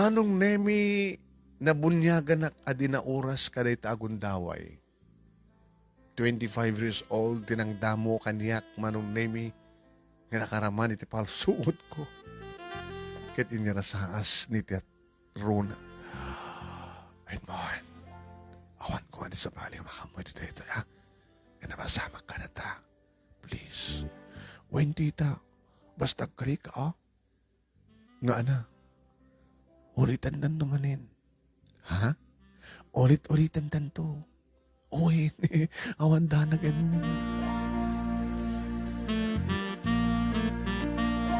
Manong Nemi nabunyagan na adina oras kaday agundaway. 25 years old, tinangdamo kaniyak Manong Nemi nga nakaraman iti palsuot ko. Ket inirasaas ni Tiat Rona. Ay mohon, awan ko nga di sa baling makamoy dito ha. Nga nabasamak ka na ta. Please. Wen tita, basta kari ka Nga ana, ulitan dan manin. Ha? Ulit-ulitan dan to. Uy, awan danagan.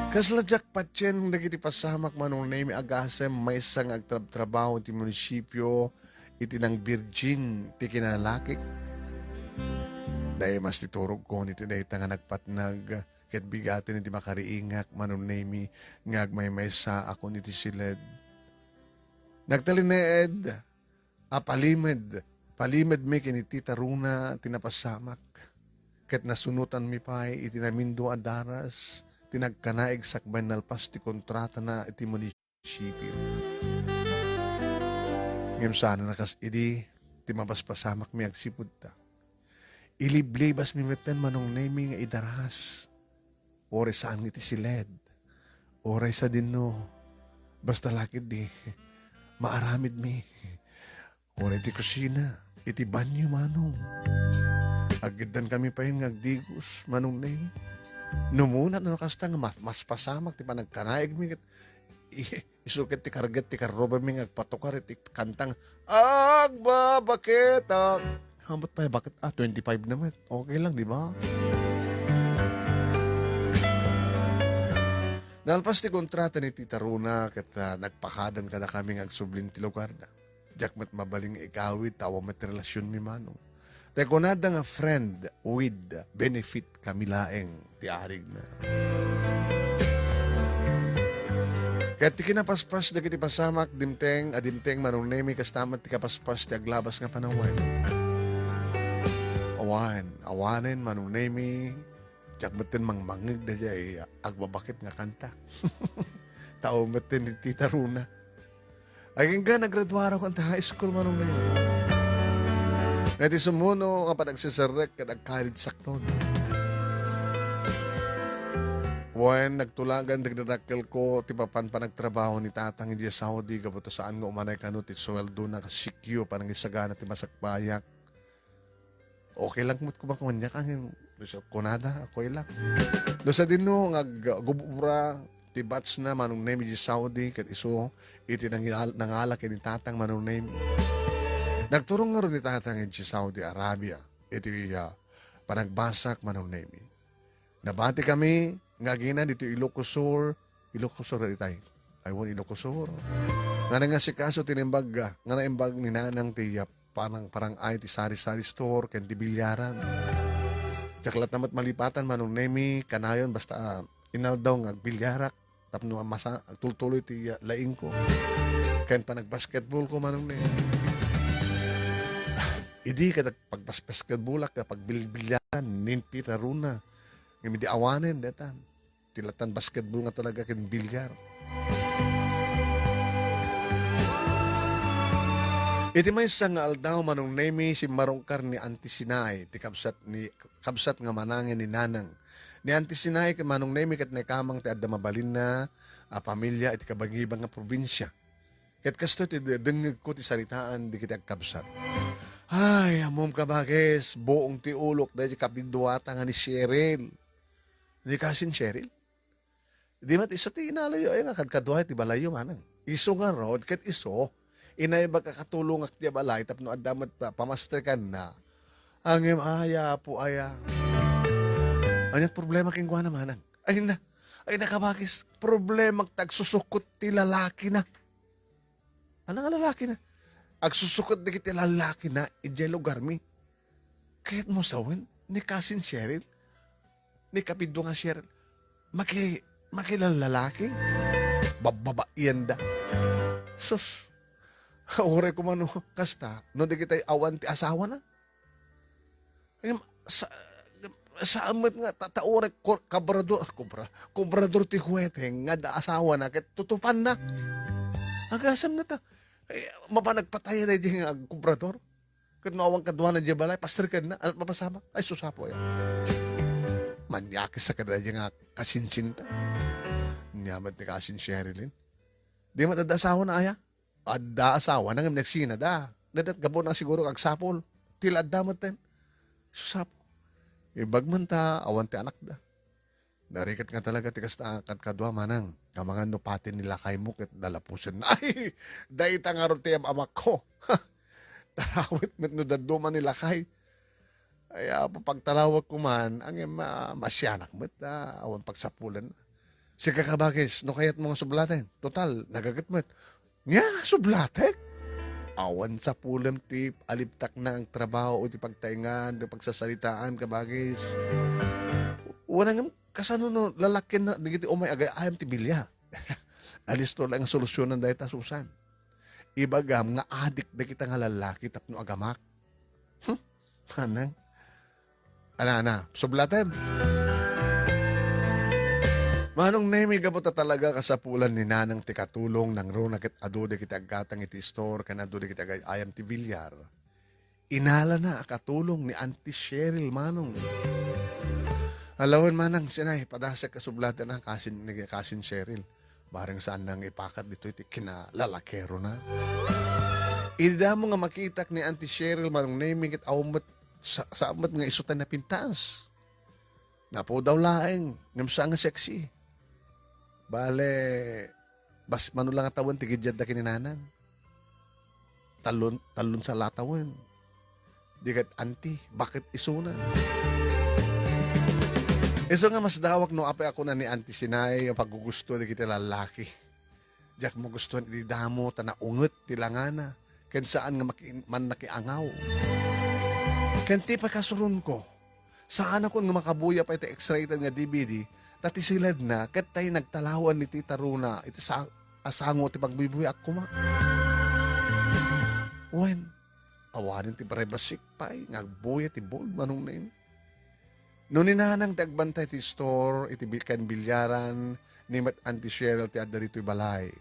Kaslajak patyen nagiti pasamak Manong Nemi agasem may isang agtrabaho ti munisipyo iti nang virgin ti kinalakik. Dahil mas titurog ko niti dahil nga nagpatnag ket bigatin iti makariingak Manong Nemi ngag may sa ako niti siled. Nagtalineed palimed mi kini Tita Runa tinapasamak ket nasunutan mi pay iti namindo a daras tinagkanaig sakbay nalpas ti kontrata na iti munisipyo. Ngem sana nakas idi ti mapaspasamak mi agsipud ta. Iliblibas mi meten Manong Nemi nga idaras. Ore saan iti siled. Ore sa dinno. Basta lakid di. Maaramid mi. Ore iti kusina. Iti banyo Manong. Agidan kami pa yung agdigos Manong Nemi. Numunat no nakasta nga mas pasamak ti panagkanaig mi isukit ti karget ti karoba mi agpatukar iti kantang agbabaketang. Hamot pa bakit 25 naman. Okay lang, di ba? Nalpas ti kontrata ni Tita Runa ket nagpakadan kada kami agsubling ti lugar da. Jakmet mabaling ikawit tawa met relasyon mi Manong. Tay kunada nga friend with benefit kami laeng ti arig na. Ket ti kinapaspas dagiti pasamak adimteng Manong Nemi kastamat ti kapaspas ti aglabas nga panawan. Awanen Manong Nemi jakmetten mangmangig da jay agbabakit nga kanta. Tao metten ni Tita Runa. Aging ga naggraduara ko high school Manong Nemi. Nati sumuno nga pa nagsisarek kad ag-college sakton. When nagtulagan dagdadakkel ko ti papan pa nagtrabaho ni tatang hindi Saudi kabuto saan nga umanay kanu ti sweldo na kasikyo panang isagana ti masakbayak. Okay lang mo't kumakumanya kang kunada, okay lang. No sa din no, gubura, ti batch na Manong Nemi di Saudi, kat iso, iti nangala kini tatang Manong Nemi. Nagturong nga rin ni tatang di Saudi Arabia, iti panagbasak Manong Nemi. Nabati kami, nga gina dito Ilocosur itay. I want Ilocosur. Nga nga si kaso tinimbag, nga naimbag ni nanang tiyap, parang ay ti sari-sari store ken ti bilyaran. Jaklat namat malipatan Manong Nemi kanayon basta inaldaw nga bilyarak tapno masa tultuloy ti laing ko. Ken panagbasketball ko Manong Nemi. Idi ka pagbasketball ka pagbilbilyaran nin Tita Runa. Ngimi di awanen detan. Tilatan basketball nga talaga ken bilyar. Iti may isang nga aldaw Manong Nemi si marungkar ni Auntie Sinay ti kabsat nga manangin ni nanang. Ni Auntie Sinay kay Manong Nemi ket naikamang ti adda mabalin na pamilya iti kabagibang nga probinsya. Ket kasto ti dengeg ko ti saritaan di kiti agkabsat. Ay, amom kabagis, buong ti ulok dahil kapinduata nga ni Cheryl. Hindi kasin Cheryl? Di mat iso ti inalayo ay nga kadkaduhay ti balayo manang. Iso nga rod ket iso inay magkakatulong ak ti balay tapno adamat pamaster kan na. Angem aya po aya. Anyat problema king kuha naman. Ay nakabakis. Problema tagsusukot ti lalaki na. Ano nga lalaki na? Agsusukot di kiti lalaki na ijay lugar mi. Kahit mo sawin, ni kasin Cheryl, ni kapido nga Cheryl, makilalalaki? Bababaian da. Sus, ore ko man kasta, no di kita'y awan ti asawa na. Sa amat nga, tataore, kubrador ti huwete, nga da asawa na, ket tutupan na. Agasam na ta. Mapanagpatay na di nga kumprador. Kat nawang kadwa na di balay, pastor ka na, at mapasama. Ay, susapo yan. Manyakis sa kada di nga kasinsinta. Nyamat ni kasin Sherilyn. Di matanda asawa na aya. Adda asawa nang nagsina da. Dadat gabo na siguro kag sapol. Tila adda maten. Susapo. Ibagman ta, awan ti anak da. Narikat nga talaga tikas ta kad kadwa manang. Ang mga nupatin nila kay mo ket dalapusan na. Ay, dahi ta nga ron tiyam amak ko. Tarawit met no daduman nila kay. Ay, pagtalawag ko man, ang masyanak met awan pagsapulan. Si kakabagis, no kayat mga sublaten. Total, nagagat met. Nga, sublatek. Awan sa pulam ti aliptak na ang trabaho o ti pagtaingan, ti pagsasalitaan kabagis. Wanang kasano no lalakin na digiti umay agay ayam ti bilyar. Alisto lang ang solusyonan dahil tasusan. Ibagam nga adik na kita nga lalaki tapno agamak. Manang. Ana, sublatem. Manong nemi gabot ta talaga kasapulan ni nanang ti katulong nang ro nakit adu de kita aggatang iti store kan adu de kita agay ayam ti bilyar. Inala na katulong ni Auntie Cheryl manong. Alawan manang sinay padasag kasublatan na kasin Cheryl. Bareng saan nang ipakat dito iti kinalalakero na. Ida mo nga makitak ni Auntie Cheryl manong nemi kit awmat sa amat nga isutan na pintas. Napo daw laeng ngamsa nga sexy. Bale, bas manulang atawan tigidjad na kininanang. Talon sa latawan. Di kat anti, bakit isuna? Iso nga mas dawak no apay ako na ni Auntie Sinay yung paggugusto di kita lalaki. Diyak mo gusto ni damo ta naunget tilangana. Ken saan nga man nakiangaw. Ken ti pa kasurun ko. Saan ako nga makabuya pa iti X-rated nga DVD. Tati silad na, ket tayo nagtalawan ni Tita Runa, iti asango ti pagbibuya ako ma. Wen, awanin ti parebasik pa'y, ngagbuya ti bol, manong na yun. Noon nanang ti agbantay ti store, iti kan bilyaran, ni Mat Auntie Cheryl ti adda dito'y balay.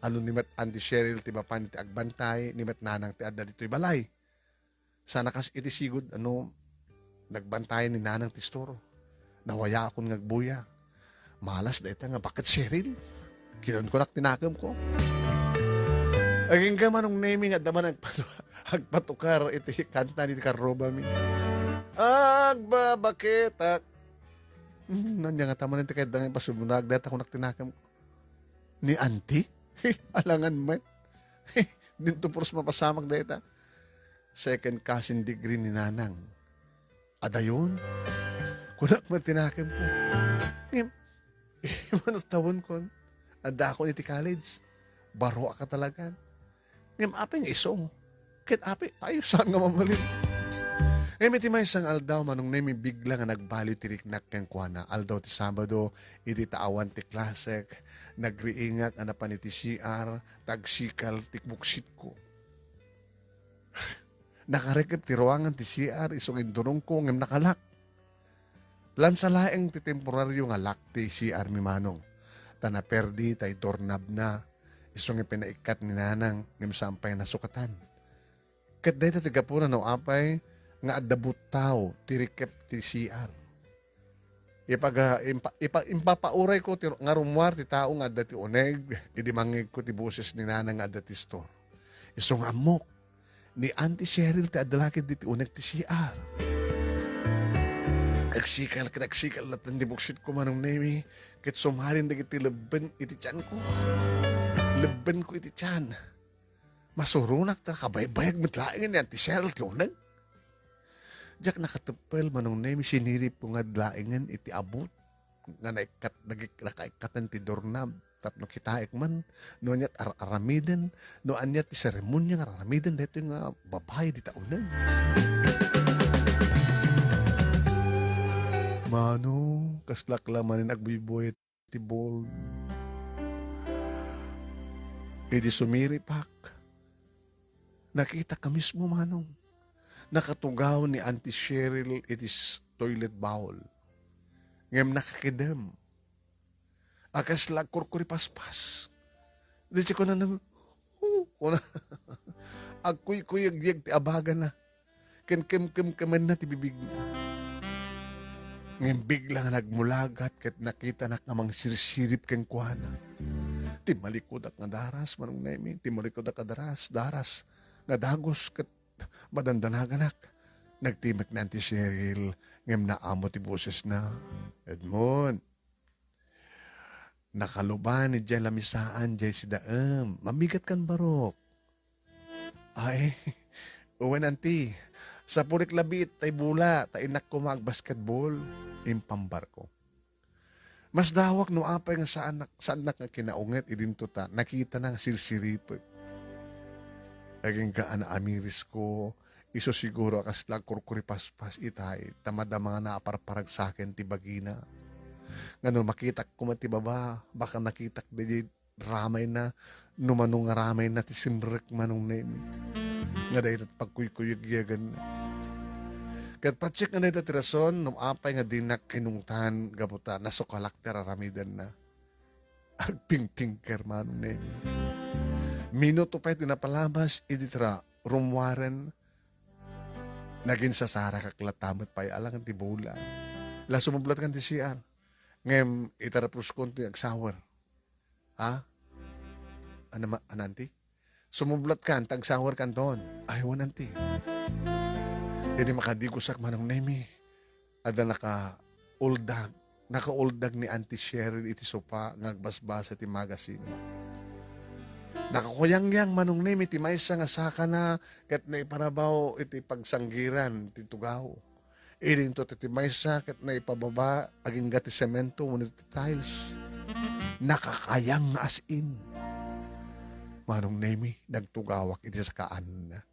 Ano ni Mat Auntie Cheryl ti mapan ti agbantay, ni Mat nanang ti adda dito'y balay. Sana kas iti sigud, nagbantay ni nanang ti store. Nawaya akong ngagbuya. Malas na ita nga, bakit Cheryl? Kinon ko tinakam ko. Aging ka manong naming at naman agpatukar iti kanta ni Karoba mi. Agbabaketak. Nandiyan nga tama nito kahit dangin pasubunag. Dahil ako tinakam ni Auntie? Alangan man. Dito puros mapasamak dahil ta. Second cousin degree ni Nanang. Adayon. Kunak man tinakam ko. Manong tawon ko. Ada ako niti college. Baro ka talaga. Ngam apeng isong. Kit ape, tayo saan nga mamalin. May timay sang aldaw manong nami bigla nga nagbaliw tiriknak kang kuana. Aldaw ti Sabado, iti taawan ti klasek, nagriingak anapan iti CR, tagsikal tikbuksit ko. Nakarekep ti ruangan ti CR, isong indurong ko, ngam nakalak. Lansalaeng ti temporaryo nga lakti si Army Manong. Tanaperdi tay doorknob na. Isong ipinaikat ni Nanang ngam sampay na sukatan. Kat dahil tigapunan no apay nga adabot tao tirikep ti CR. Impapauray ko nga rumwar ti tao nga adda ti uneg. Idimangig ko ti boses ni Nanang nga adda ti store. Isong amok ni Auntie Cheryl ti adalakid ti uneg ti CR. Nagsikal at nandibuksit ko manong nemi. Kit sumarin na iti leben iti tiyan ko. Leben ko iti tiyan. Masurunak ta kabaybayag matlaing ni Auntie Cheryl ti unag. Diyak nakatapel manong nemi sinirip ko nga dlaingan iti abot. Nga nakaikatan ti dornab. Tapno kitaik man. No anyat aramiden. No anyat ti seremonya nga aramiden. Dito yung babae di taunag. Mano, kaslak lamanin agbiboy ti bol. Idi sumiripak. Nakita ka mismo manong. Nakatugaw ni Auntie Cheryl itis toilet bowl. Ngem nakakidem. Akaslag kurkuri paspas. Dito ko na nang, Kuna, agkuy kuyag ti abaga na. Ken kaman na ti bibig na. Ngayon biglang nagmulagat ket nakita na kamang sirsirip ken kuana. Ti malikudak nga daras manong nemi, ti malikudak nga daras nga dagos ket madandanagan. Nagtimek na ti Cheryl, ngem naamo ti boses na. Edmond, nakaluban ni dyan lamisaan dyan si Daem. Mamigat kan barok. Ay, uwan anti. Sa purik labit, tay bula, tay inak ko mag-basketball. Impambar ko. Mas dawak no apay nga sa anak nga kinaunget, idinto ta, nakita na sirsiripag. Aging kaan amiris ko, iso siguro akas lag kurkuripaspas itay, tamada mga naaparparag sa akin ti bagina. Ngano makitak ko man ti baba, baka nakitak di ramay na, numanong nga ramay na ti simrek manong nemi. Nga dahil at pagkuykuyagyagan na. Kat patsik nga na ito tirason, nung apay nga dinak kinungtan gabuta, nasukalak teraramidan na. Agping-pingker manong nemi. Minuto pa'y tinapalabas, iditra, rumwaren, naging sasara kaklatamat pa'y alang ti bola. La sumublat kan ti CR. Ngem, itarapos ko ti agsawer. Ha? Ananti? Sumublat kan, tagsawer kan doon. Ay, wananti. Hindi makadigusak manong nemi. Ada naka-uldag ni Auntie Cheryl iti sopa, ngagbasbasa ti magazine. Nakakuyang-yang manong nemi, ti maysa nga saka na, kat na iparabaw iti pagsanggiran, ti tugaw. Iring to ti maysa, kat na ipababa, aging gati semento, munit ti tiles. Nakakayang as in. Manong nemi, nagtugawak iti sa kaan na.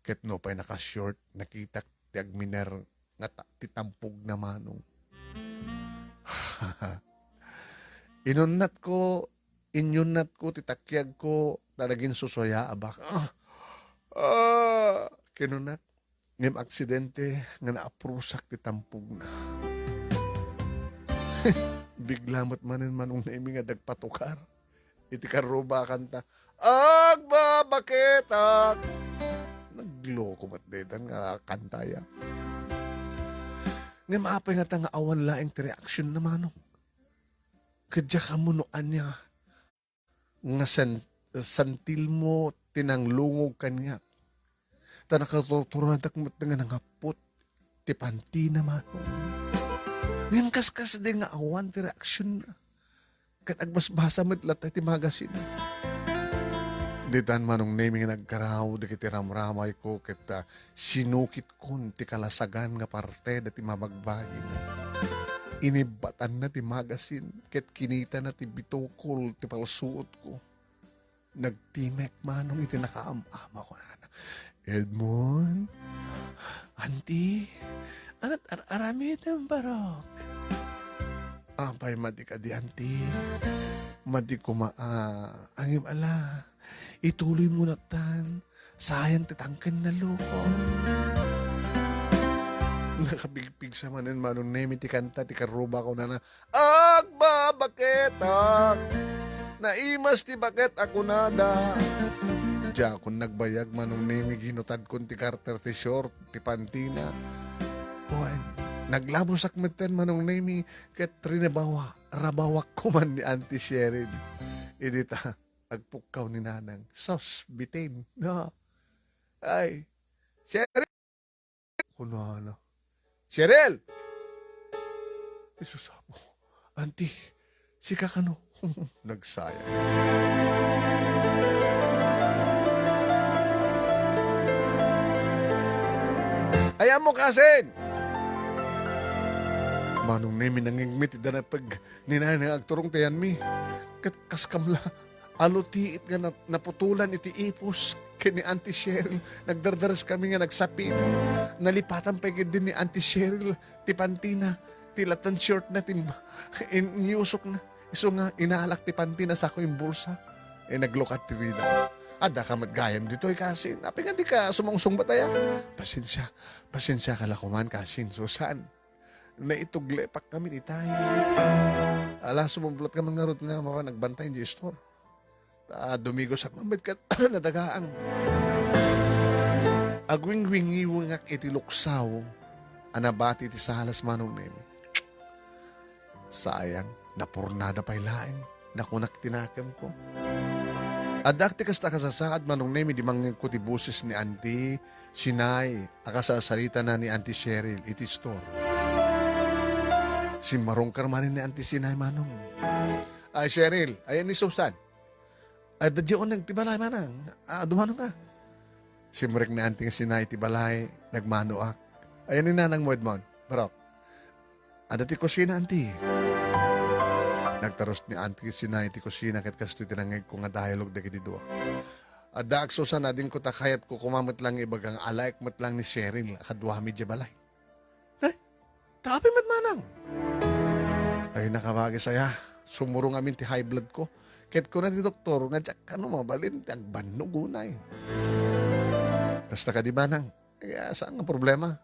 Ket no pa'y naka-short, nakita ti agminer nga titampog na manong. Inyunat ko, titakyag ko, talagin susoya, abak. Kinunat. Ngem aksidente, nga naaprusak titampog na. Biglamot manin manong naimi nga dagpatukar. Iti karuba kanta, Agbabaketak! Nagloko mat dedan nga kantaya. Nga maapay nga nga awan laing ti reaksyon naman. Kadya ka mo noan niya. Nga santil mo tinanglungog kanya. Ta nakatuturadak mo nga nangapot ti panti naman. Ngayon kaskas din nga awan ti reaksyon na. Kat agbasbasa mo't latay ti magasin. Ditan manong naming nagkaraw, di kiti ramramay ko, kita sinukit ko, ti kalasagan nga parte, dati mamagbagin. Inibatan na ti magasin, ket kinita na ti bitukol, ti palsuot ko. Nagtimek manong iti nakaam-ama ko na. Edmond, Auntie, anat aramid ang barok. Apay madi ka di, Auntie. Madi angim ala. Ituloy mo na tan. Sayang titangkan na loko. Nakabigpig sa manin manong nemi ti kanta ti karuba ko na Agbabaketak! Naimas ti baket ako nada. Diya akong nagbayag manong nemi ginutad kon ti Carter ti short ti pantina. Buwan, naglabusak meten manong nemi ket rabawak ko man ni Auntie Cheryl. Idita, agpukaw ni nanang. Sos, bitin. No. Ay, Cheryl! Kuno ano? Cheryl! Isusamo. Auntie, si kakano? Nagsayang. Ayaw mo kasin! Manong nemi nangingmit ida na pag ninanang agturong tayan mi. Kaskamla, alutiit nga naputulan iti ipos kini Auntie Cheryl. Nagdardaras kami nga nagsapin. Nalipatan pagid din ni Auntie Cheryl ti pantina. Tilatan short na inyusok na. Iso nga inaalak ti pantina sa ako yung bulsa. Naglokat ti Rina. Ada ka matgayam dito kasin. Api nga di ka sumangsong bataya. Pasensya ka lakuman kasin. So saan? Naituglepak kami ni tayo. Ala, sumublat ka man nga ron nga nagbantay di store. dumigo sa mamit kat nadagaang. Agwing-wingiwingak iti luksaw, anabati iti salas manong nemi. Sayang, napurnada pa'y laeng, nakunak tinakam ko. Adakti kasta kasasaad manong nemi di mangin ko ti busis ni Auntie Sinay, akasasalita na ni Auntie Cheryl, iti store. Si marong karmanin ni Auntie Sinay manong. Ay, Cheryl, ayan ni Susan. Ay, dadyoon nagtibalay manang. Dumano ka. Si Marek ni Auntie Sinay, tibalay, nagmanoak. Ayan ni Nanang mo, Edmond. Barok. Ada ti kusina, Auntie. Nagtaros ni Auntie Sinay, ti kusina, kat kasto tinangig ko nga dialog da kiti dua. Ada aksusan na din ko takayat ko kumamit lang ibagang alaik mat lang ni Cheryl, akadwa medya balay. Eh, tapi mat manang. Ay, nakabagi saya. Sumurong amin ti high blood ko. Ket ko na ti doktor, nga tsak ano mabalin, ti agbanno gunay. Kasta ka di ba nang? Kaya saan ang problema?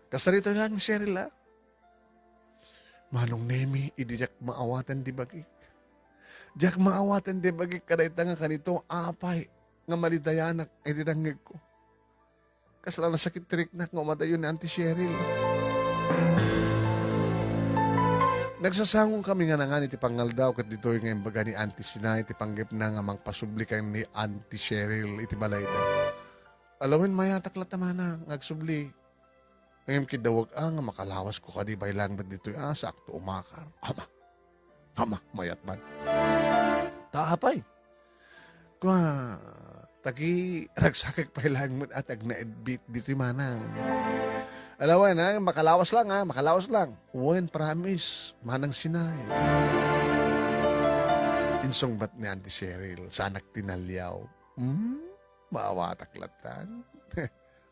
Kasta rito lang ni Cheryl, ha? Manong nemi, idi jak maawatan di bagik. Jak maawatan di bagik kadayta nga kanito apay nga malitayanak ay tinanggig ko. Kasla na sakit trick na nga umatayo ni Auntie Cheryl. Nagsasangong kami nga nga iti pangal daw kat dito yung ngayon baga ni Auntie Sinay iti panggip na nga magpasublikan ni Auntie Cheryl iti balay na. Alawin maya taklat naman na ngagsubli. Ngayon kidawag nga makalawas ko kadibay lang ba dito sakto umakar. Ama, mayat man. Taapay. Kung tagi ragsakik pa lang mo at agnaedbit dito manang. Alawan makalawas lang makalawas lang. Uwan, promise, manang Sinay. Insong bat ni Auntie Cheryl, sa anak tinalyaw. Maawatak-latan.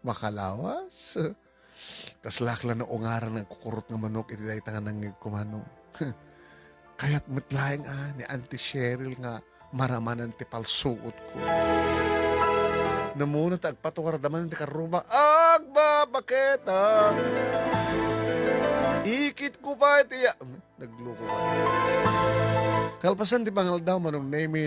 Makalawas. Kaslakla na ungaran ng kukurot ng manok, iti dahi tangan ng kumanong. Kaya't matlaing ni Auntie Cheryl nga maramanan ti palsuot ko. Namuna tagpatukar daman ti karuba, agbabaketa. Ikit ko pa iti nagluko ka. Kalpasan di bangal daw manong nemi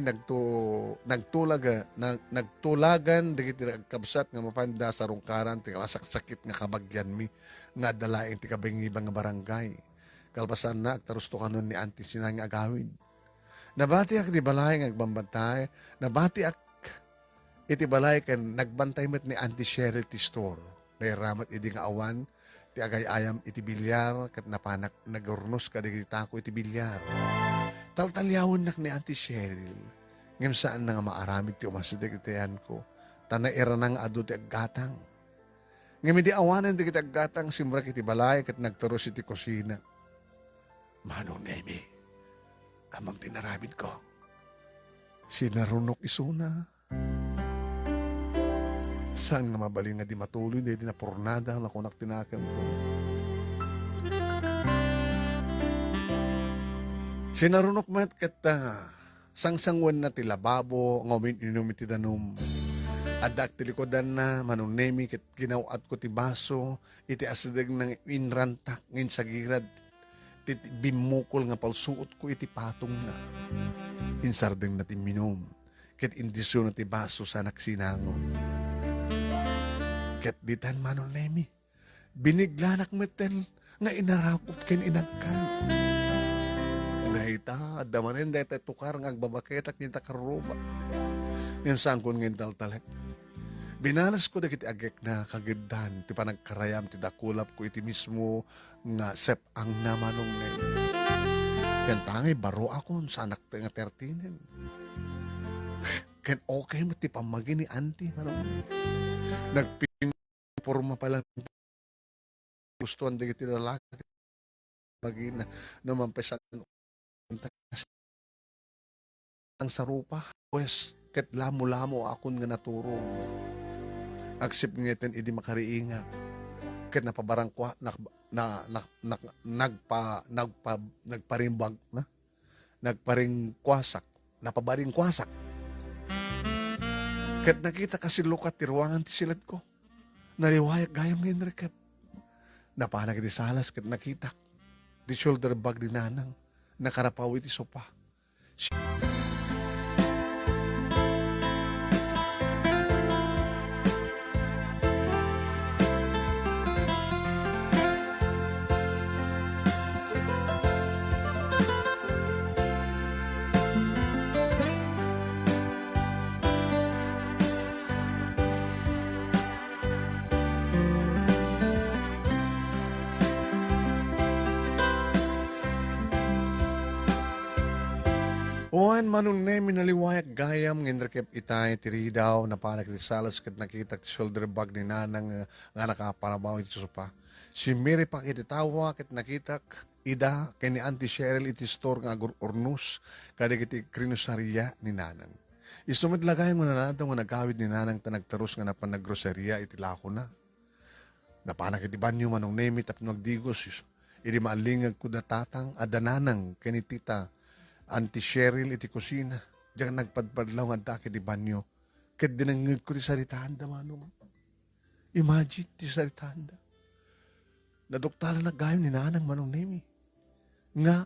nagtulagan digiti nagkabsat nga mapanda sa rungkaran ti masaksakit nga kabagyan mi nga dalain ti kabingibang nga barangay. Kalpasan na agtarusto kanon ni Auntie Sinay nga agawin. Nabati ak di balay nga agbambantay, nabati ak iti balay kan nagbantay met ni Auntie Cheryl ti store. Nairamat idi nga awan ti agay-ayam iti bilyar kat napanak nagurnos ka digiti tako iti bilyar. Taltalyawon nak ni Auntie Cheryl. Ngam saan na nga maaramid ti umasidig itiyan ko. Tanaira nang adu ti aggatang. Ngam di awanan ti kiti aggatang simrak iti balay kat nagtaros iti kusina. Manong nemi, amang tinaramid ko. Sinarunok isuna. Saan nga mabalin nga di matuloy, di napurnada ang nakunak tinakam ko. Sinarunok mat kata sangsangwan na ti lababo, ngomin inumit ti danum. Adak ti likodan na, manong nemi, ket ginawat ko ti baso, iti asadag ng inrantak, ngin sagirad, ti bimukol nga palsuot ko, iti patong na. Insardeng na ti minum, ket indisyo na ti baso sa naksinangon. Ket ditan manong nemi, biniglanak meten, nga inarakop ken inagkan. Naita, damanin dahil tayo tukar ng agbabaketak niya takaruba. Yung sangkon ngayon taltalek. Binalas ko na kiti agek na kagidan, ti panagkarayam, ti dakulap ko iti mismo nga sep ang namanong na yun. Yan tangay, baro ako sa anak nga 13. Ken okay mo ti pamagi ni Auntie, manong. Nagpinporma palang gustuhan di kiti lalaki. Bagi na namampesan ang sarupa, pues, ket lamo-lamo akon nga naturo. Agsip ngeten idi makariinga. Ket napabarang kwa nagparimbag na. Nagparing kwasak, napabaring kwasak. Ket nakita kasi lukat ti ruangan ti silad ko. Naliwayak gayam ngayon rekep. Napanag di salas ket nakita di shoulder bag ni nanang nakarapaw iti sopa. Wan manong nemi naliwayak gayam ng kep itay tiridaw na panak ti salas ket nakita ti shoulder bag ni nanang nga nakaparabaw iti sopa. Si Mary pa kiti tawa ket nakitak ida kay ni Auntie Cheryl iti store nga agur ornus kada kiti krinosarya ni nanang. Isumit lagay mo na nato nga nagawid ni nanang ta nagtarus nga napanaggroceria iti lako na. Napanak iti banyo manong nemi tapno nagdigos iti maalingag kuda tatang adananang kay ni tita Auntie Cheryl iti kusina. Diyan nagpadpadlaw nga daki di banyo. Ket dinangig ko ti saritahan da manong. Imagine ti saritahan da. Naduktala na gayon ni nanang manong nemi. Nga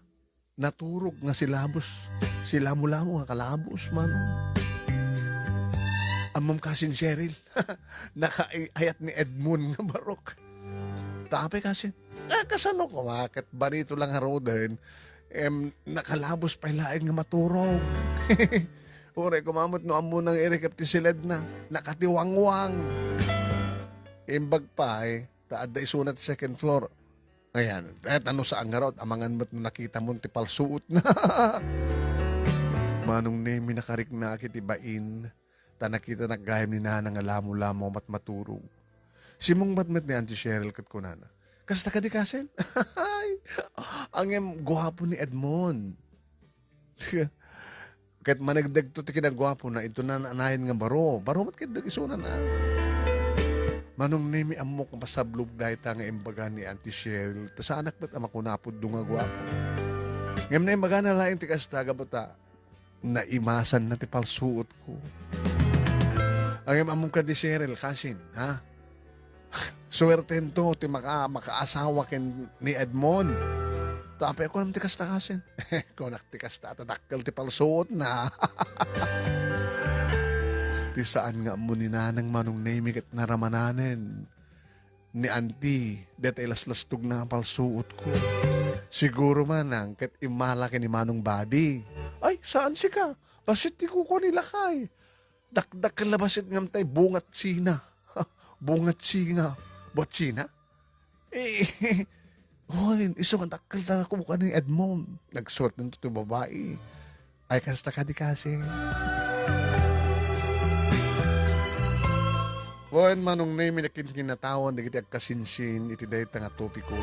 naturog nga silabos. Silamo-lamo nga kalabos manong. Amam kasin Cheryl. Nakaayat ni Edmund nga barok. Tapay kasin. Kasano ko makit barito lang haroden. Nakalabos pa ilaing nga maturog. Ure, kumamot no amo nang irikap ti silid na. Nakatiwangwang. Imbag pa taad da isunat second floor. Ayan, ano sa angarot, amangan mo't nakita mo ti palsuot na. Manong nemi nakarik na kitibain. Ta nakita naggahim ni nanang alamo-lamo mat maturog. Simong matmat ni Auntie Cheryl kat kunana. Kasta ka di kasen? Ang guwapo ni Edmond. Kahit managdag to ti kinagwapo na ito na anahin nga baro. Baro mat kitag isuna na. Manong nemi amok ang pasablog dahil nga imbaga ni Auntie Cheryl. Ta sa anak ba't amakunapod do nga gwapo. Ngam na imbaga na laing ti kastaga bata. Naimasan na ti palsuot ko. Ang among ka di Cheryl kasin, ha? Swerten to, ti makaasawa ken ni Edmond. Tapi ako naman ti kasta kasin. Konak ti kasta, tadakkel ti palsuot na. Ti saan nga mo ni nanang manong nemi ket naramananen. Ni Auntie, det ilas-lastog na palsuot ko. Siguro manang, ket imalaki ni manong body. Ay, saan si ka? Basit ti kuko nila kay. Dakdak kalabasit ngam tay bungat sina. Bungat singa. Buat sina? Iso nga dakkel na kumuka ni Edmond. Nagsuot ng tuto babae. Ay, kasta ka di kasi. Wan manong nemi na kininatawan, di kiti agkasinsin, iti dahi nga topi ko.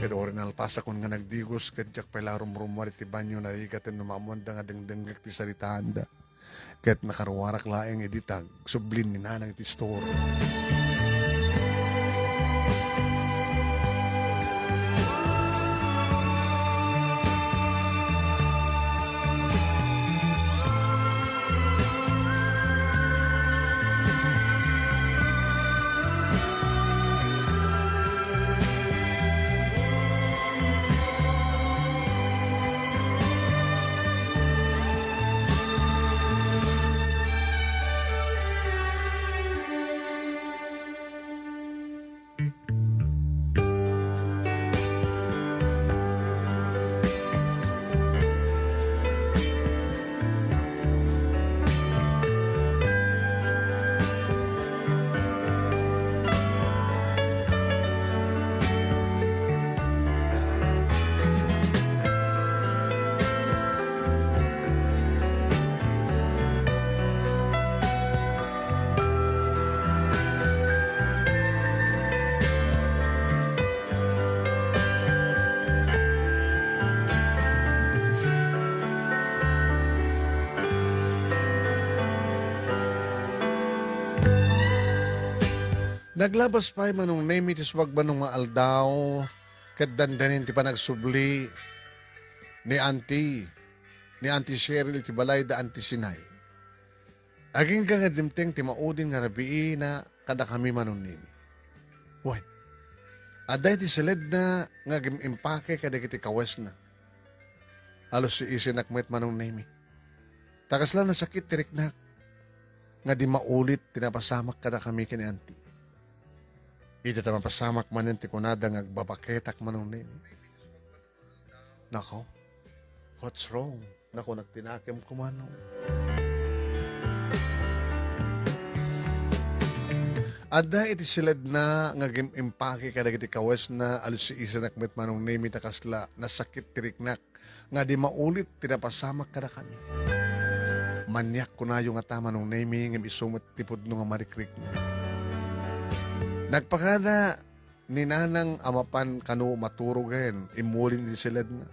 Kaya orinal pasa kung nga nagdigos, kadyak pala rumrumar iti banyo na ikatin numamonda nga dengdengak ti saritahan da. Kaya't nakaruwarak laeng editag, sublin ni nanang iti store. Naglabas pa manong nemi tis wag ba nung maaldaw kat dandanin ti panagsubli ni Auntie Cheryl ti balay da Auntie Sinay. Aging ka nga dimteng ti maudin nga rabii na kada kami manong nemi. Why? Aday ti silid na nga impake kada kiti kawes na. Halos si isinakmet manong nemi. Takas lang na sakit tirik na nga di maulit tinapasamak kada kami kini Auntie. Ito ta mapasamak manin ti kunada nga agbabaketak manong nemi. Nako, what's wrong? Nako, nagtinakim ko manong. Ada iti silad na nga impake kada iti kawas na alusi isa nakmet manong name takasla na sakit tiriknak nga di maulit tinapasamak kada kami. Manyak ko na yung atama nung name nga isumot tipod nung nga marikrik na. Nagpakada ni nanang amapan kanu maturugan imulin iti silad na.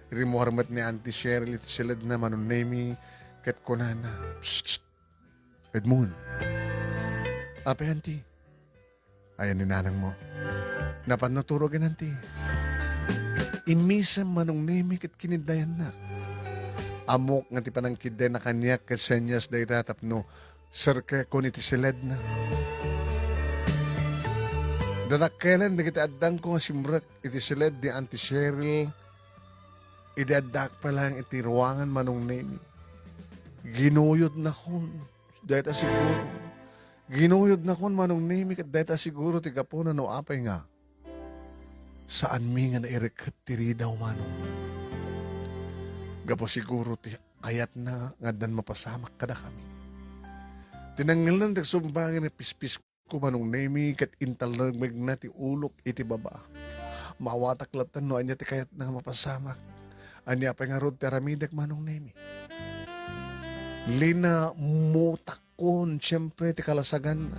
Rimuharmat ni Auntie Cheryl iti silad na manong name ket kunana. Psst! Edmund. Ape, auntie. Ayan ni nanang mo. Napan naturogan, auntie. Imisam manong nemi kat kinidayan na. Amok nga ti panang kiday na kanyak kat senyas day tatapno. Sirke ko ni ti silad na. Dadakkelan na kita adang ko nga simrak iti silad di Auntie Cheryl. Idadak pa lang iti ruangan manong nemi. Ginuyod na kon. Dahil siguro. Ginuyod na kon manong nemi kat dahil siguro ti kapo na no apay nga. Saan mi nga nairekap tiri daw manong. Gapo siguro ti ayat na nga dan mapasamak kada kami. Tinanggalan ti sumbangin na pispis ko manong nemi kat intalagmig na ti ulok iti baba. Mawatak latan no anya ti kayat na mapasamak. Anya pa nga rod ti aramidak manong nemi. Lina mutakon, siyempre ti kalasagan na.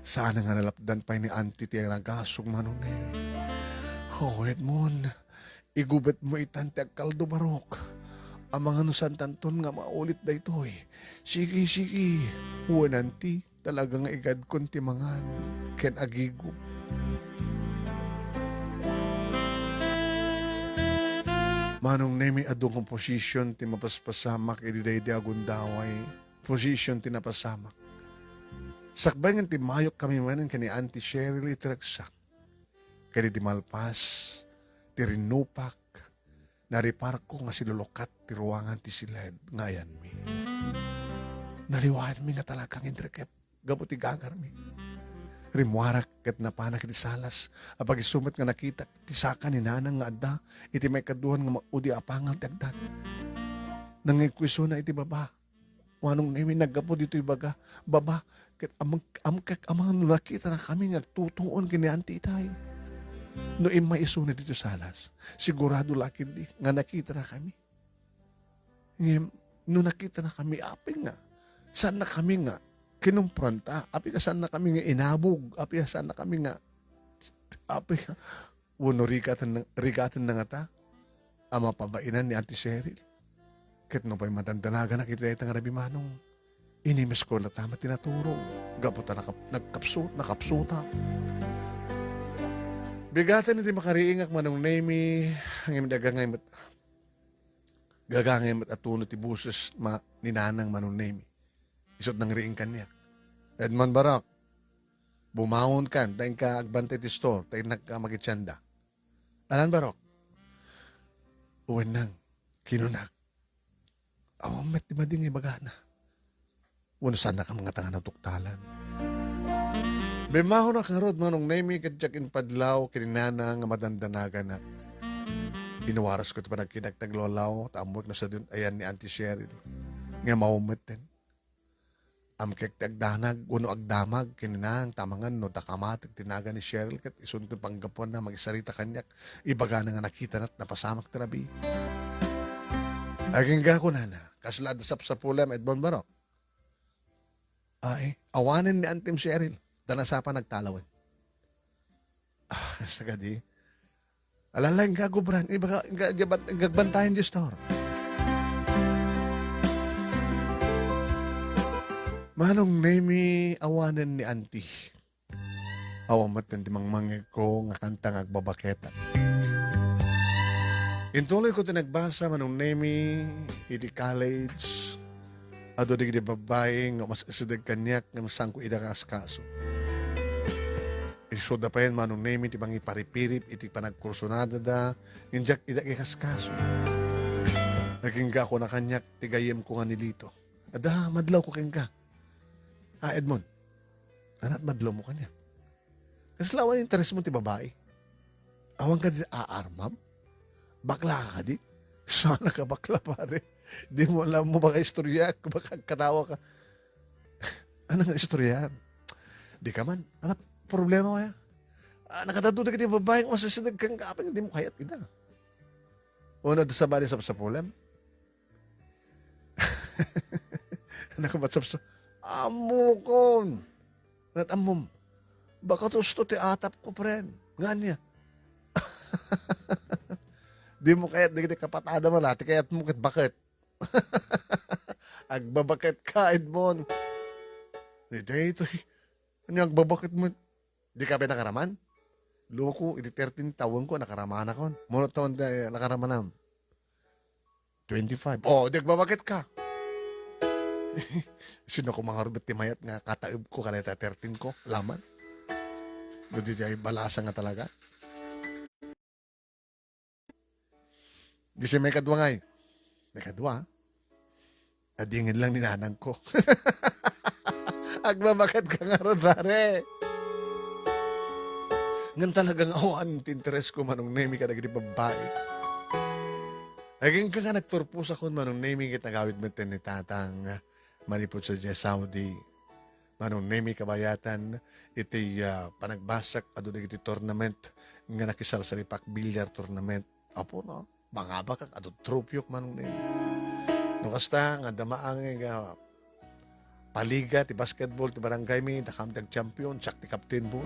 Sana nga nalapdan pa ni auntie ti nagasog manong nemi. Oh, Edmond, igubet mo itan ti agkaldo barok. Ang mga nusantanton nga maulit da ito eh. Sige, sige. Wananti, talagang igad kon ti mangan. Ken agigub. Manong nemi adong kong posisyon ti mapaspasamak ididay di agundaway. Posisyon ti napasamak. Sakbay nga ti mayok kami manan kani Auntie Cheryl itiragsak. Kani di malpas, ti rinupak, naripar ko nga silulukat ti ruangan ti silad ngayan mi. Naliwahan mi nga talagang indrekep, gabo ti gagar mi. Rimwarak kat napanak iti salas, apag isumat nga nakita, ti saka ni nanang nga adda, iti may kaduhan nga maudi apangal ti agdan. Nangikwiso na iti baba. Wanong nemi naggapo dito ibaga, baba, kat amang nakita na kami nga tutuon kini Auntie Itay. No imaiso na dito salas, sigurado lakin di, nga nakita na kami. No nakita na kami, aping nga, saan na kami nga, kinumpranta, api ka saan na kami nga inabog, api ka saan na kami nga, api ka, uno rigatan na nga ta, ama pabainan ni Auntie Cheryl. Ket no pa'y matandanaga na kita nga rabi manong, inimes ko tama tinaturo, gaputa nakapsuta. Bigatan iti makariingak manong nemi, ang imdagangay mat atuno ti buses ni nanang manong nemi. Isot ng riing kanya. Edmond Barak, bumawon kan, tayo ka agbantay ti store, tayo nagkamagitsanda. Alan Barak, uwan nang, kinunak. Awang met ti mading ibagana. Wano sana ka mga tanga ng tuktalan. Bimaho na karod manong nemi kadyak in padlaw, kininana nga madandanaga na. Inuwaras ko ito pa nagkinagtaglolaw, taamot na sa dun, ayan ni Auntie Cheryl. Nga maumet din. Amkek tagdanag, uno agdamag, kininang tamangan no takamatik tinaga ni Cheryl kat isun ko panggapon na magisarita kanyak, ibaga na nga nakita na't napasamak terabi. Aging gako na kaslad sa pulam Edmond Barok. Ay, awanin ni Auntie Cheryl, tanasapa nagtalawan. Sagadi. Alalay nga gubran, ibaga gagbantayan di store. Manong nemi awanan ni Auntie. Awamat ng timang mangig ko nga kantang agbabaketa. Intuloy ko tinagbasa manong nemi iti college. Ado di babae nga mas asidag kanyak nga masangko idakas kaso. Isoda pa yan manong nemi iti bang iparipirip iti panagkursunada da injak idakas kaso. Naging ko na kanyak tigayem ko nga nilito. Ada madlaw ko kengka. Edmond, anak madlo mo kanya. Kasi lawan yung interes mo ti babae. Awang ka di aarmam? Bakla ka di? Sana ka bakla pare. Di mo alam mo baka istorya, baka katawa ka. Anong istorya? Di ka man. Ano problema mo ya? Nakatatuto ka yung babaeng masasinag kang kapag hindi mo kayat ina. Una sa bali sa pulam. Nakabatsap sa amo ko. At amom. Baka to ti atap ko, friend. Nga niya. Di mo kayat, di kapatada mo lati, kayat mo kat bakit. Agbabakit ka, Edmond. Di ito. Ano agbabakit mo? Di ka pinakaraman? Loko, iti 13 taon ko, nakaraman ako. Muna taon na nakaramanam. 25. Oh, di agbabakit ka. Sino ko mga rubit timayat nga kataib ko kaneta 13 ko. Laman. Doon di balasa nga talaga. Di siya may kadwa ngay. May kadwa. Adingin lang ninanang ko. Agmamakat ka nga, Rosare. Ngan talagang awan interest ko manong naming ka naging babae. Naging ka nga nagpurpose ako manong naming kita gawid mo ni tatang manipot sa Saudi. Manong naming kabayatan iti panagbasak ado iti tournament nga nakisal sa lipak billiard tournament. Apo no, mga bakak ado tropyok manong naming. No kasta nga damaang nga paliga ti basketball ti barangay mi nakamtag champion sak ti captain po.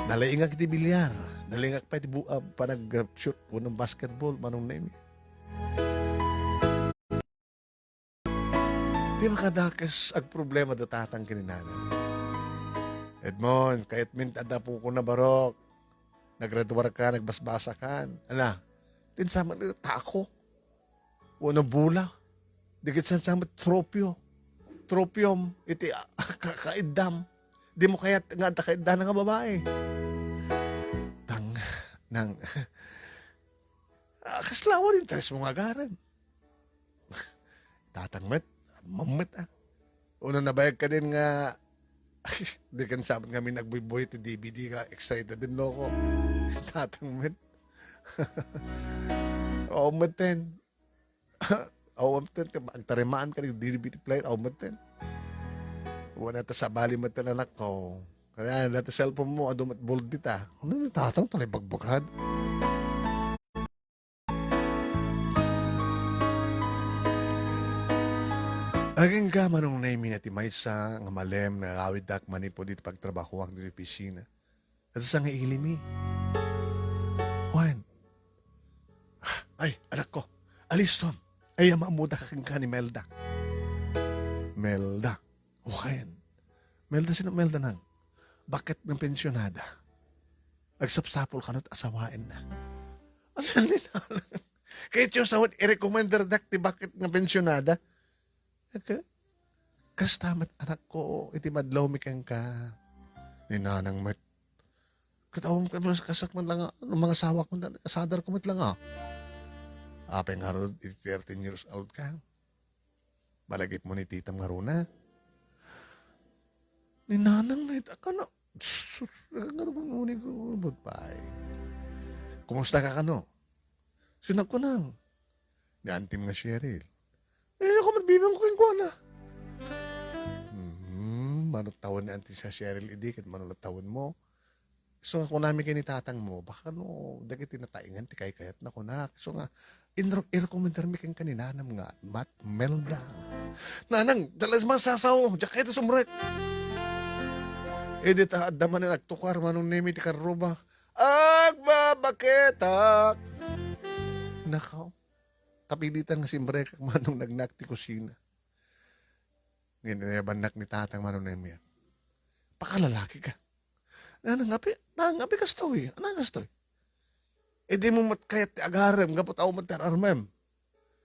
Nalaingak ti bilyar, nalaingak pa ti panag-shoot unang basketball manong name. Di makadakas ag problema da tatang kininanan. Edmond, kahit mintada po ko na barok, naggraduar ka, nagbasbasa ka, ala, tinsama na tako, unang bula, digit sama tropyo, tropyom, iti kakaidam, di mo kaya nga kakaidam ng babae. Nang kaslawan interes mo nga garan. Tatangmet, mammet ah. Unang nabayag ka din nga, di kan sabat kami nagbuy-buy ti DVD ka, excited din loko. Tatangmet. Oo maten. Oo maten, agtarimaan ka ng DVD player, oo maten. Wala ta sa bali maten anak ko. Kaya dati cellphone mo, adumat bold dita. Ano na tatang talay bagbagad? Aging ka manong naming ati maysa nga malem na awid dak manipo dito pagtrabaho ang dito pisina. At sa nga ilimi. Juan. Ay, anak ko. Aliston. Ay, mamuda ka ni Melda. Melda. Juan. Melda sino Melda nang? Bakit ng pensyonada? Agsapsapol ka na't asawain na. Ano nila? Kahit yung sawad, i-recommender dakti bakit ng pensyonada? Okay. Kastamat anak ko, iti madlaw mikang ka. Ninanang met. Katawang ka mo kasak man lang, mga sawak mo, kasadar ko met lang Apeng harod, 13 years old ka. Balagip mo ni tita Maruna. Ninanang met, akano. Kumusta ka kano? Sinag ko nang. Ni antim nga Cheryl. Ako magbibang ko na. Manot tawon ni antim sa Cheryl idikit, manot tawon mo. So kung namin kayo ni tatang mo, baka no, dagit tinataingan, tikay kayat na ko na. So nga, i-recommendar mi kang kaninanam nga, Melda. Nanang, dalas man sasaw, diya kayo sumrek. Di ta daman na nagtukar manong nemi ti karuba. Agbabaketak. Nakaw. Kapilitan nga simbre kag manong nagnak ti kusina. Nginayabanak ni tatang manong nemi. Pakalalaki ka. Nangapi kastoy. Anang kastoy? Di mo mat kayat ti agarem, gapot ako mat armem.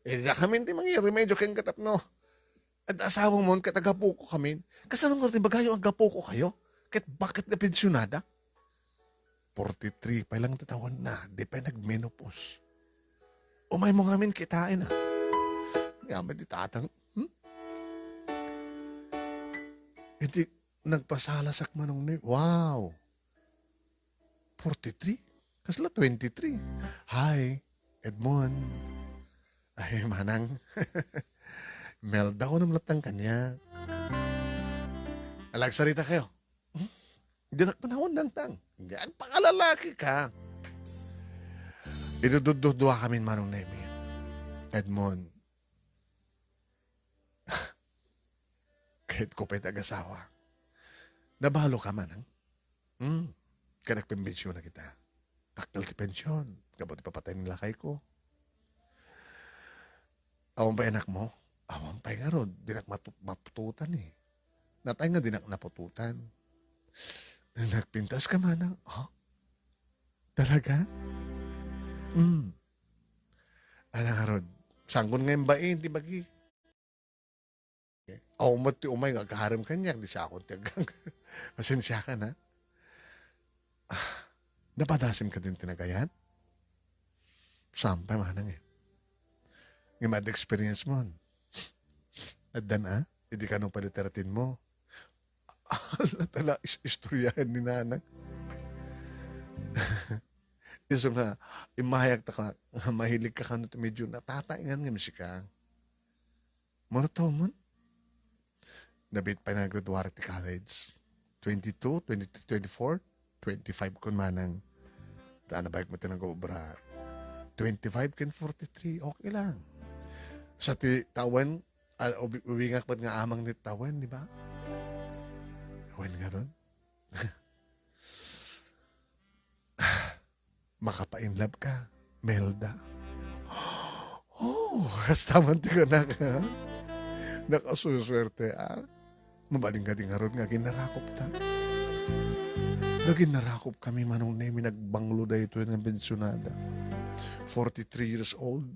Di na kami ti mangi remedyo keng katap no. At asawang mo katagapo ko kami. Kasanong nga ti bagayo ang gapo ko kayo? Ket bakit na pensyonada? 43 pa lang tatawan na, di pa nag-menopause. Umay mo ngamin kitain na. Yaman di tatang, Hindi, nagpasalasak manong ni, wow. 43? Kasla 23. Hi, Edmond. Ay, manang. Melda ko naman latang kanya. Alagsarita kayo. Hindi na panahon ng tang. Yan, pangalalaki ka. Idudududua kami manong Nemi. Edmond, kahit ko pa'y tagasawa. Nabalo ka man, ang? Kanak pembensyon na kita. Taktal ti pensyon. Kabot ipapatay ng lakay ko. Awan pa anak mo? Awan pa nga ron. Dinak mapututan eh. Natay nga dinak napututan. Nagpintas ka man, ang? Oh? Talaga? Ano nga ron? Sanggon ngayon ba eh, di bagi? Awan mo ti umay nga kaharam kanya. Di siya akong tiyagang. Pasensya ka na. Napadasim ka din tinagayan? Sampay manang eh. Yung mad experience mo. At dan hindi ka nung paliteratin mo. Tala, istoryahan ni nanang. Iso nga, imahayag ta ka, mahilig ka kanot medyo natataingan nga misika. Muna to mo? Nabit pa na graduate college. 22, 23, 24, 25 kun manang. Taan na ba mo tinag-obra? 25 ken 43, okay lang. Sa ti tawan, uwingak ba't nga amang ni tawan, di ba? Tawan nga ron. Makapa-inlove ka, Melda. Oh, kastaman ti ka na ka. Nakasuswerte, Mabaling ka din nga ron nga ginarakop ta. Naginarakop kami manong Nemi nagbanglo da ito ng pensionada. 43 years old.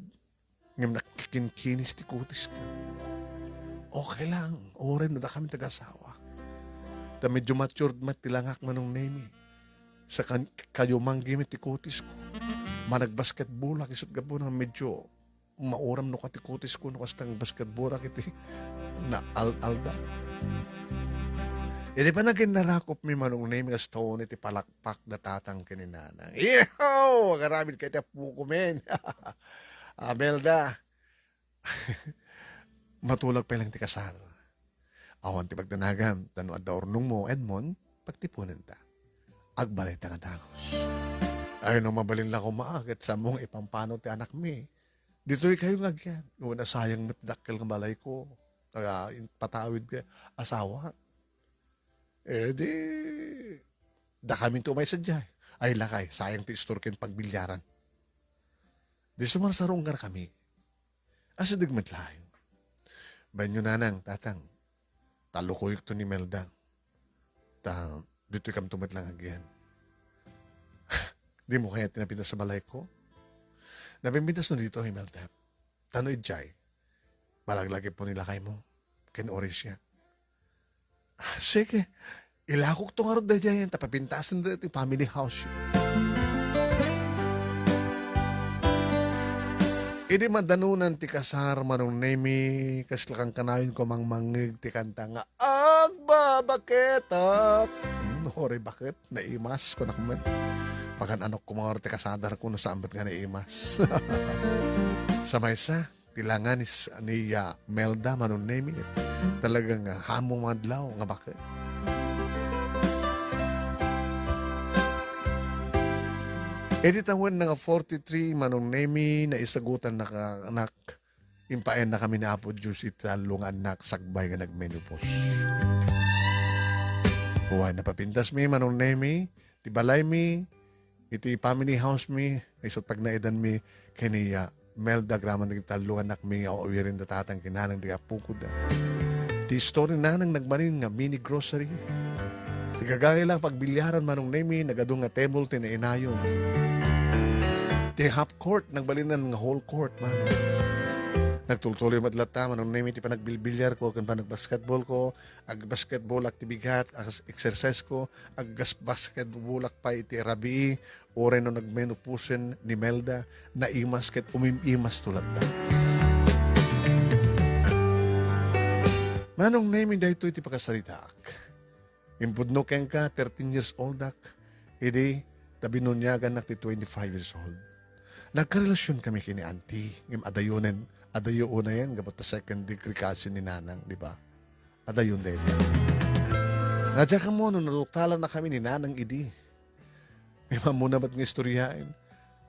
Ngayon nakikinkinis ti kutis ka. Okay lang. Oren na da kami tagasawa. Da medyo matured matilangak manong Nemi. Sa kayo manggimit ti kutis ko. Managbasketball isot gabo na medyo mauram no ka ti kutis ko no kastang basketball iti na alda. Hindi pa naging narakop mi manong Nemi as taon iti palakpak na tatang kininanang. Iyaw! Karamid kayo puko men. Melda. Matulog pa lang ti kasar. Awan ti pagdanagam. Tano at daornong mo, Edmond, pagtipunan ta. Agbalay ta nga dangos. Ay no mabalin lang ko maagat sa mong ipampano ti anak mi. Dito'y kayo ngagyan. Una sayang matidakkel ng balay ko. Patawid ka. Asawa. Di, da kami tumay sadya. Ay lakay, sayang ti istorken pagbilyaran. Di sumarsarong nga kami. Asa digmat layo. Banyo nanang, tatang, talukuyok to ni Melda. Dito kam tumat lang agyan. Di mo kaya tinapintas sa balay ko? Napimpitas no dito, Melda. Tano idjay. Malaglagi po nila kay mo. Kinoris siya. Sige, ilakok to nga rin da dyan. Tapapintasan da ito family house. Idi madanunan ti kasar manong Nemi kaslakang kanayon ko mang mangig ti kanta nga agbabaketak. Hori bakit? Naimas ko na kumat. Pagan anok ko mga ti kasadar ko no sambat nga naimas. Sa maysa, tilangan ni Melda manong Nemi. Talagang hamong madlaw nga bakit. Edit ang wen nga 43 manong Nemi na isagutan na ka anak impayan na kami na Apo Diyos italong anak sagbay nga nagmenopause. Huwag napapintas mi manong Nemi ti balay mi iti family house mi isot pag naidan mi kaniya Melda graman ng talong anak mi o uwirin da tatang kinanang di apukod da. Ti story na nang nagmanin nga mini grocery. Ti kagaya lang pagbilyaran manong Nemi nagadong nga table tinainayon. Ti half court, nagbalinan ng whole court, man. Nagtultuloy madlata, manong Nemi, ti pa nagbilbilyar ko, kan pa nagbasketball ko, ag-basketball aktibigat, exercise ko, ag-basketball pa iti rabi, ore no nagmenupusin ni Melda, na imas ket umimimas tulad na. Manong Nemi, dahito iti pagkasarita ak. Impudno ken ka, 13 years old ak, hindi, tabi nun niyagan nak ti 25 years old. Nagkarelasyon kami kini auntie. Adayo una yan, gabot na second degree cousin ni Nanang, di ba? Adayon din. Nadya ka mo, nung naluktalan na kami ni Nanang Idi. May mamuna ba't nga istoryain?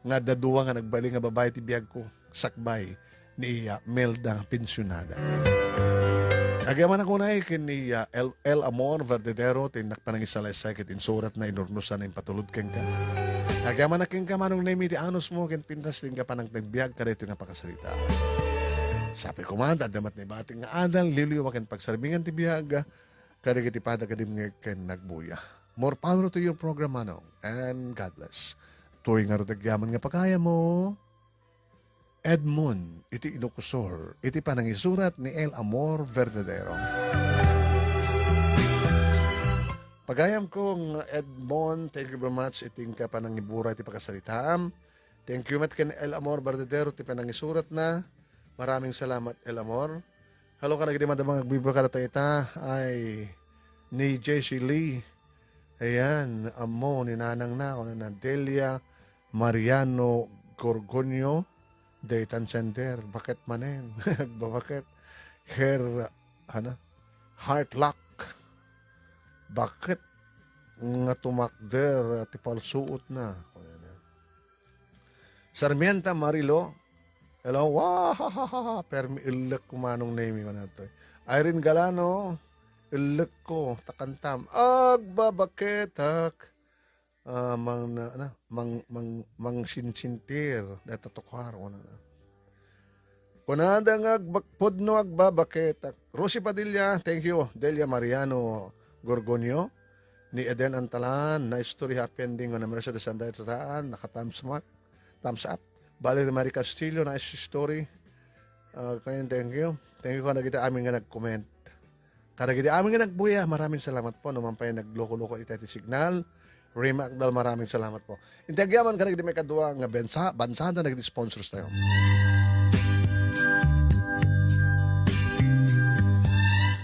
Nga daduwa nga nagbali nga babae ti biyag ko, sakbay ni Melda pensyonada. Agaman ako na ni El Amor Verdadero, tinakpanangisalaysay kit insurat na inurnusan na impatulod keng ka. Agaman na keng ka manong naimi di anos mo, kin pintas din ka pa nang nagbiyag ka rito nga pakasalita. Sabi ko man, dadamat na bating nga adal, liliwa ken pagsarbingan ti biyag, kada kiti pada kadim nga ken nagbuya. More power to your program, manong, and God bless. Tuwing nga rotagyaman nga pagkaya mo, Edmond, iti inukusor, iti panangisurat ni El Amor Verdadero. Pagayam kong Edmond, thank you very much, iting ka panangibura iti pagkasalitaan. Thank you mat ken El Amor Verdadero, iti panangisurat na. Maraming salamat, El Amor. Hello ka na gini madamang agbibo ka na ita ay ni J.C. Lee. Ayan, amo ni nanang na, kung na Delia Mariano Gorgonio, Dayton Center, bakit manen? Bakit? Heartlock. Bakit? Nga tumakder, tipalsuot na. Sarmienta Marilo, hello, wahahaha, permi ilek kumanong name ko na ito. Irene Galano, ilek ko, takantam, agbabaketak. Mang sinsintir data tukar ona na kunada nga podno agbabaketak. Rosie Padilla, thank you. Delia Mariano Gorgonio ni Eden Antalan na istorya happy ending na Mercedes Anday tataan naka thumbs up. Valerie Marie Castillo na story. Thank you kada kita amin nga nag-comment. Kada kita amin nga nagbuya, maraming salamat po naman pa yung nagloko-loko itati signal. Rima Akdal, maraming salamat po. Intagyaman ka na may kadua nga bansada nag-sponsors tayo.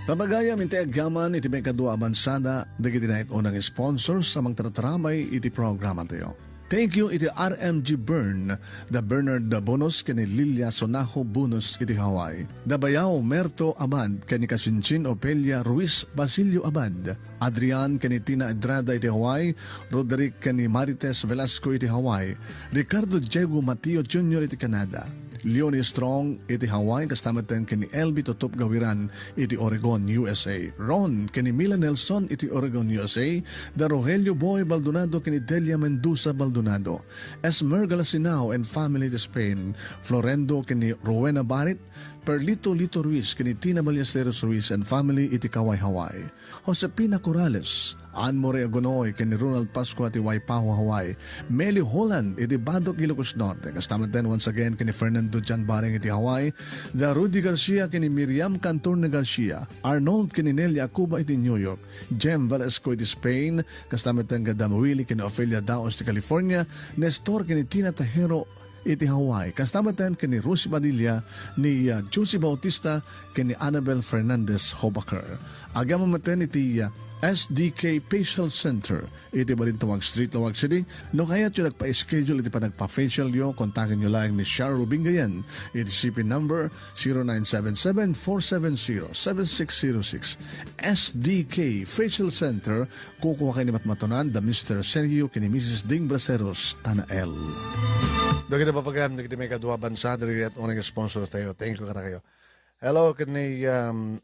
Pabagayam intagyaman iti may kadua bansada dagiti na unang sponsors sa mga tratramay iti programa tayo. Thank you iti RMG Bern, the Bernard Bonus kani Lilia Sonajo Bonus iti Hawaii. Dabayaw Merto Abad kani Kasinchin Opelia Ruiz Basilio Abad. Adrian kani Tina Edrada iti Hawaii. Roderick kani Marites Velasco iti Hawaii. Ricardo Diego Mateo Jr. iti Canada. Leonie Strong iti Hawaii kastamatan kani LB Totop Gawiran iti Oregon, USA. Ron kani Mila Nelson iti Oregon, USA. Da Rogelio Boy Baldonado kani Delia Mendoza Baldonado. Esmer Galasinao and family iti Spain. Florendo kani Rowena Barit. Perlito Lito Ruiz kani Tina Ballesteros Ruiz and family iti Kaway, Hawaii. Josepina Corrales, Anmore Agonoy kani Ronald Pascua iti Waipahu, Hawaii. Meli Holland iti Badok, Ilocos Norte. Kastamat din once again kani Fernando Jan Baring iti Hawaii. Da Rudy Garcia kani Miriam Cantorne Garcia. Arnold kani Nelia Cuba iti New York. Jem Valesco iti Spain. Kastamat din Gadam Willie kani Ophelia Daos iti California. Nestor kani Tina Tajero iti Hawaii. Kastamatan kani Rosie Padilla ni Josie Bautista kani Annabel Fernandez Hobaker. Agama maten iti SDK Facial Center iti Balintawag Street, Lawag City. No kaya nyo nagpa-schedule iti pa nagpa-facial nyo, kontakin nyo lang ni Cheryl Bingayan. Iti CP number 0977-470-7606. SDK Facial Center. Kukuha kayo ni Matmatunan, the Mr. Sergio kini Mrs. Ding Braceros Tanael. Doon kita papagam, doon kita may kadua bansa, doon kita unang sponsor tayo. Thank you ka na kayo. Hello, ni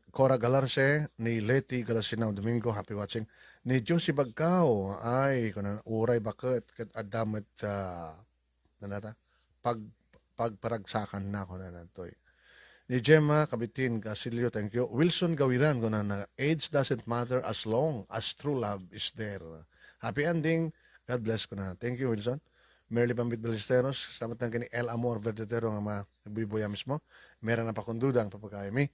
Cora Galarce, ni Leti Galasinao Domingo, happy watching. Ni Josie Bagcao, ay, kung uray bakit, kat adamit, pagparagsakan na ako na nantoy. Ni Gemma Kabitin Casilio, thank you. Wilson Gawiran, kung na age doesn't matter as long as true love is there. Happy ending, God bless ko na. Thank you, Wilson. Merly Bambit Ballesteros, salamat ng kini El Amor Verdadero nga nagbibuya mismo. Meron na pa kung duda ang papagayami.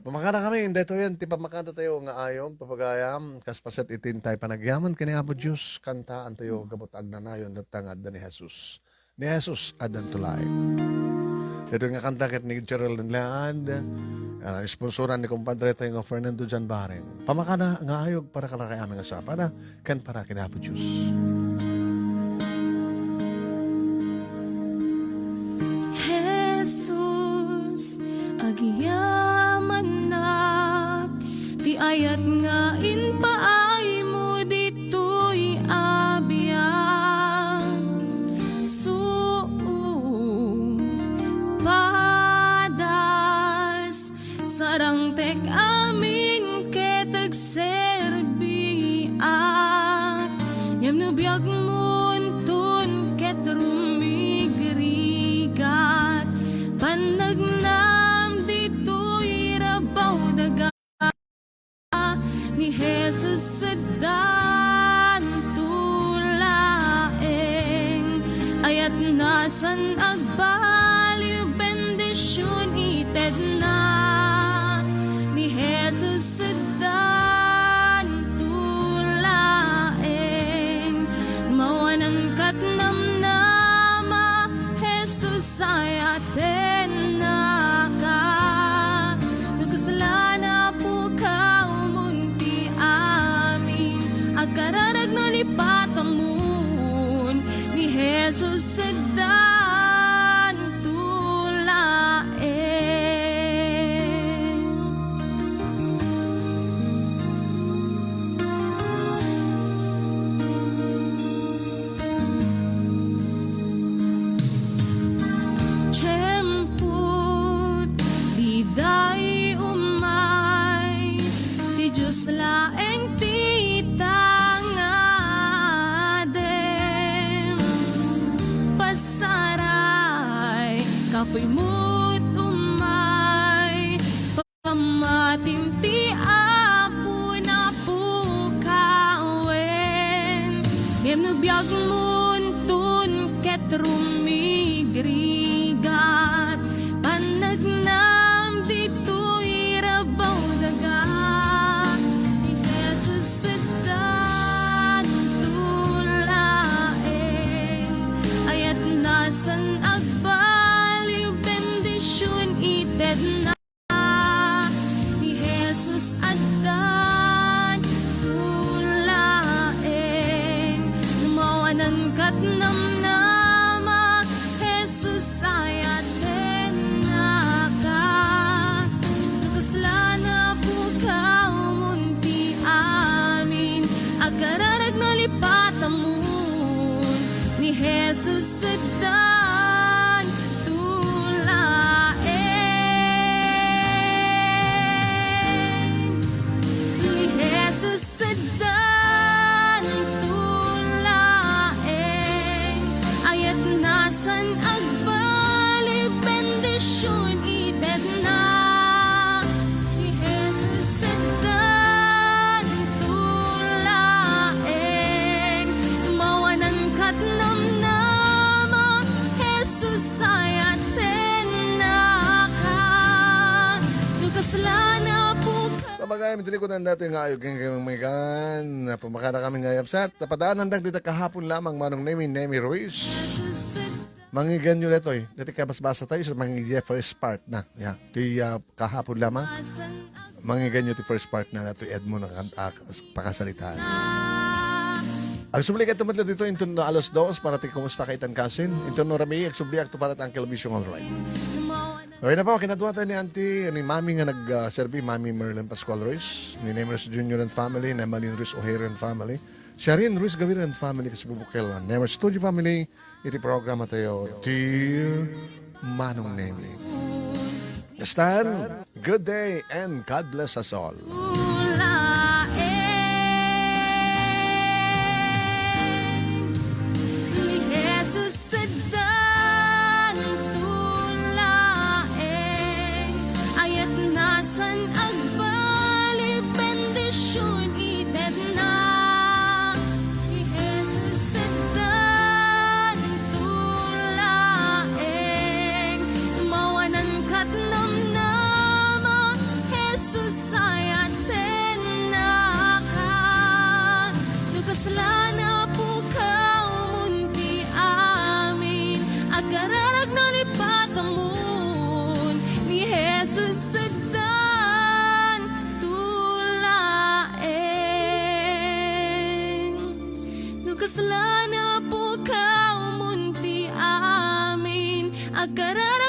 Pamakada kami, hindi ito yan, tipamakada tayo nga ayong papagayam, kaspaset itin tayo panagyaman, kini Apo Diyos, kantaan tayo, kabutag na nayon, datangad na ni Jesus. Ni Jesus, adan tulay. Ito nga kanta kit ni Gerald Nlaad, sponsoran ni kumpadre tayo nga Fernando Jan Baren. Pamakada nga ayog para kalakay aming asapan, kan para kini Apo Diyos. Jesus, agyaman na, ti ayat nga in paay amin ketag serbi at yam no biag muntun ket rumigrigat panagnam dito'y rabaw daga ni Jesus sedan tulaeng ayat nasan agbaliw bendisyon ited na ni Jesus sedan tulaeng mawanan kat namnama Jesus ay aten na ka nagkasalana po ka umunti amin agkararag na lipatamun ni Jesus sedan tulaeng. Tiyemput di day umay ti Diyos laeng ti tangadem pasaray kapoy mo't umay pamatim ti apo na pukawen ngem no biag muntun ket rumigrigat panagnam dito'y rabaw daga ni Jesus sedan tulaeng ayat nasan agbaliw bendisyon ited na ni Jesus adan tulaeng lumawanan kat namnama Jesus ay aten na ka nakaslana po ka umunti amin agkararag na lipatamun ni Jesus sedan tulaeng ni Jesus sedan tulaeng ayat nasan agbaliw bendisyon ited na ni Jesus sedan tulaeng mawanan kat namnama Jesus ay aten na ka nagkaslana po ka Sabagay, mitilikutan nato yung ayog ng mga na pumakada kami ngayap sa tapadaan handag dito kahapon lamang manong Nemi Ruiz. Jesus sedan Manggigan nyo na ito eh. Dito ka basa tayo sa mga first part na. Yeah. Ito kahapon lamang. Manggigan nyo ito first part na ito Edmond na pakasalitaan. Ang subli ka tumatlo dito ito na alas 2 para ti kumusta ka itan kasin. Ito no rami, ang subli ak to para Uncle Vision alright. Okay na po, kinadwa tayo ni Auntie, ni Mami nga nag-serve, Mami Merlin Pascual Ruiz, ni Nemers Jr. and family, ni Malin Ruiz O'Hare and family, Sharin Ruiz Gavira and family, kasi bubukil, Nemers Studio family, iti programa tayo, Dear Manong Nemi. Stan, good day and God bless us all. Ni Jesus sedan tulaeng ayat nasan agbaliw bendisyon ited na ni Jesus sedan tulaeng mawanan kat namnama Jesus ay aten na ka nagkaslana po ka umunti amin agkararag na lipatamun ni Jesus sedan tulaeng nagkaslana po ka umunti amin agkararag